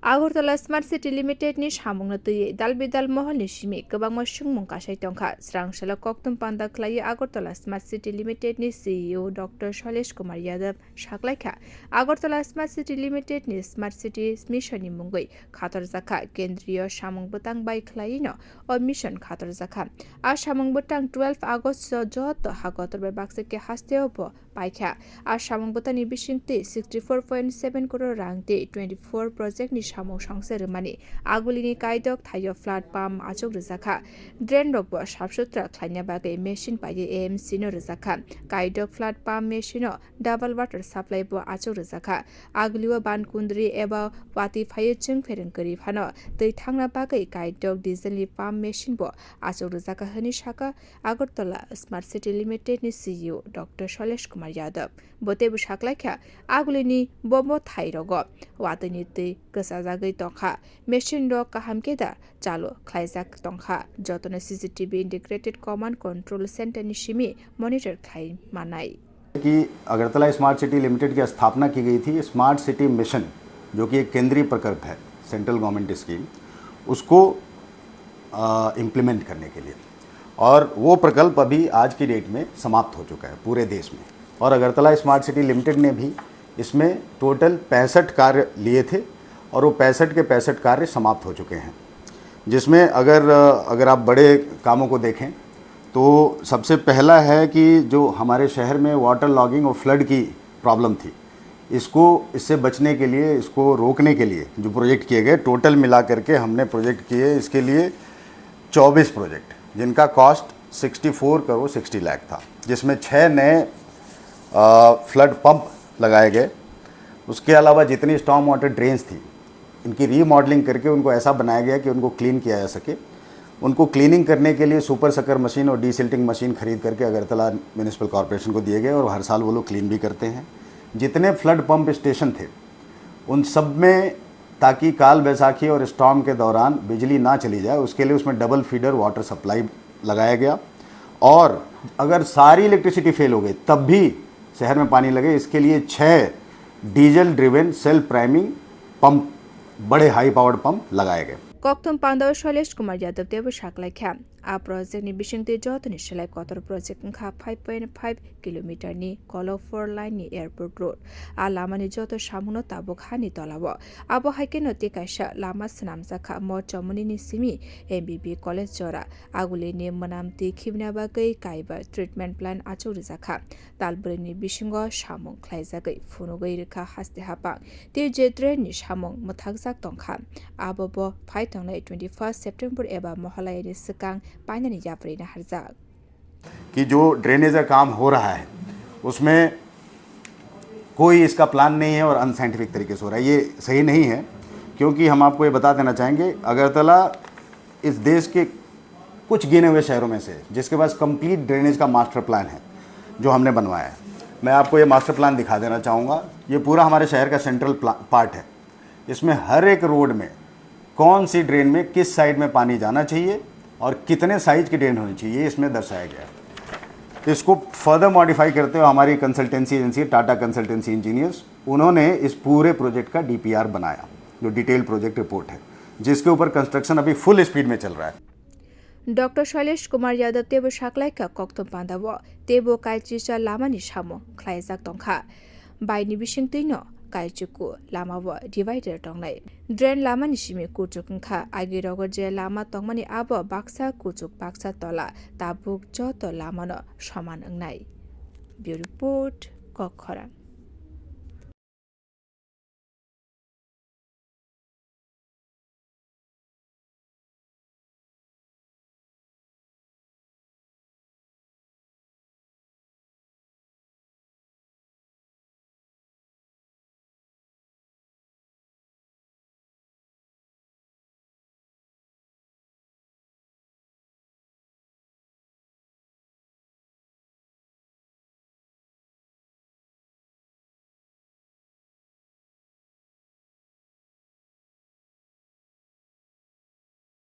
Agartala Smart City Limited ni samung na tui dal bidal mohol ni simi kebang masung mung kasai tongkha srang shala koktum panda khlai Agartala Smart City Limited ni CEO Dr. Shailesh Kumar Yadav shaklaikha Agartala Smart City Limited ni Smart City Mission ni mungoi khatar zakha kendriyo samung butang bai khlai no o mission khatar zakha a samung butang 12 August jot hagotor bai bakse ke hasteo bo paikha a samung butani bishingte 64.7 crore rangte 24 project ni samung সংসার মানে আগুলিনি কাইদক থাইও flood pump আচক রেজাখা drain রক সাবসুত্রা খাইনা বাগে মেশিন পাইয়ে এএমসি নো রেজাখা কাইদক flood pump machine double water supply ব আচক রেজাখা আগুলিও বানকুন্দ্রি এবা ওয়াতি ফাইয়ে চিং ফেরেনকরি ফানো তৈ থাংনা বাগে কাইদক ডিজেলনি পাম্প মেশিন ব আচক রেজাখা হনি শাখা Agartala smart city limited ni CEO Dr. Shailesh Kumar Yadav botebu shaklaikha agulini bombo thairog watani tei kasajagai tongkha machine ro kahamkeda chalo khlaijak tongkha jotona CCTV integrated command control center ni shimi monitor khai manai कि Agartala smart city limited की स्थापना की गई थी smart city mission जो कि एक केंद्रीय प्रकल्प है सेंट्रल गवर्नमेंट स्कीम उसको इम्प्लीमेंट करने के लिए और वो प्रकल्प अभी आज की डेट में समाप्त हो चुका है पूरे देश में और अगरतला स्मार्ट सिटी लिमिटेड ने भी इसमें टोटल 65 कार्य लिए थे और वो 65 के 65 कार्य समाप्त हो चुके हैं जिसमें अगर आप बड़े कामों को देखें तो सबसे पहला है कि जो हमारे शहर में वाटर लॉगिंग और फ्लड की प्रॉब्लम थी इससे बचने के लिए इसको रोकने के लिए जो प्रोजेक्ट किए गए टोटल मिला करके हमने प्रोजेक्ट किए इसके लिए 24 प्रोजेक्ट जिनका कॉस्ट 64 करोड़ 60 लाख था जिसमें 6 नए फ्लड पंप लगाए गए। उसके अलावा जितनी स्टॉर्म वाटर ड्रेन्स थी इनकी रीमॉडलिंग करके उनको ऐसा बनाया गया कि उनको क्लीन किया जा सके। उनको क्लीनिंग करने के लिए सुपर सकर मशीन और डीसिल्टिंग मशीन खरीद करके अगरतला म्यूनिसिपल कॉर्पोरेशन को दिए गए और हर साल वो लोग क्लीन भी करते हैं। जितने फ्लड पंप स्टेशन थे उन सब में ताकि काल बैसाखी और स्टॉर्म के दौरान बिजली ना चली जाए उसके लिए उसमें डबल फीडर वाटर सप्लाई लगाया गया और अगर सारी इलेक्ट्रिसिटी फेल हो गई तब भी शहर में पानी लगे इसके लिए 6 diesel driven self priming pump बड़े हाई पावर्ड पंप लगाए गए। Koktum Pandau Shailesh Kumar Yadav Devu Shaklaikha a project ni bishingte jotoni shalai kotor project kha 5.5 km ni Kolo 4 line ni airport road a lama ni joto samuno tabok hani tolawo abo haike noti kaisa lama snamsa kha mo chamuni ni simi MBB college jora agule ni manamti khibna bagai kaiba treatment plan achu rizakha talbri ni bishingo samung khlaijagai funugai rekha haste hapa te jetre ni samung muthakjak tongkha abo bo 21 September एबा मोहल्ला ने सिकांग पाइनानी यापरी न हरजाक कि जो drainage का काम हो रहा है उसमें कोई इसका प्लान नहीं है और अनसाइंटिफिक तरीके से हो रहा है। ये सही नहीं है क्योंकि हम आपको ये बता देना चाहेंगे अगरतला इस देश के कुछ गिने हुए शहरों में से जिसके पास कंप्लीट ड्रेनेज का मास्टर प्लान है जो हमने बनवाया है। मैं आपको ये मास्टर प्लान दिखा देना चाहूँगा। ये पूरा हमारे शहर का सेंट्रल पार्ट है। इसमें हर एक रोड में कौन सी ड्रेन में किस साइड में पानी जाना चाहिए और कितने साइज की ड्रेन होनी चाहिए इसमें दर्शाया गया है। इसको फर्दर मॉडिफाई करते हुए हमारी consultancy agency Tata consultancy engineers उन्होंने इस पूरे प्रोजेक्ट का DPR बनाया जो डिटेल प्रोजेक्ट रिपोर्ट है जिसके ऊपर कंस्ट्रक्शन अभी फुल स्पीड में चल रहा है। डॉक्टर शैलेश कुमार यादव तेबो शाक्लाइका कोक्तम पांदावो तेबो काइचिसा लामानि सामो ख्लाइजाक तंखा बाइनि बिसिंतैनो काइचुकु लामावो डिवाइडर टंगनाय ड्रेन लामानि सिमे कुचुकखा आगिरगो जे लामा तंगमानि आबो बाक्सा कुचुक बाक्सा तला ताबुक जतो लामानो समान अंगनाय ब्यूरो रिपोर्ट कखरा।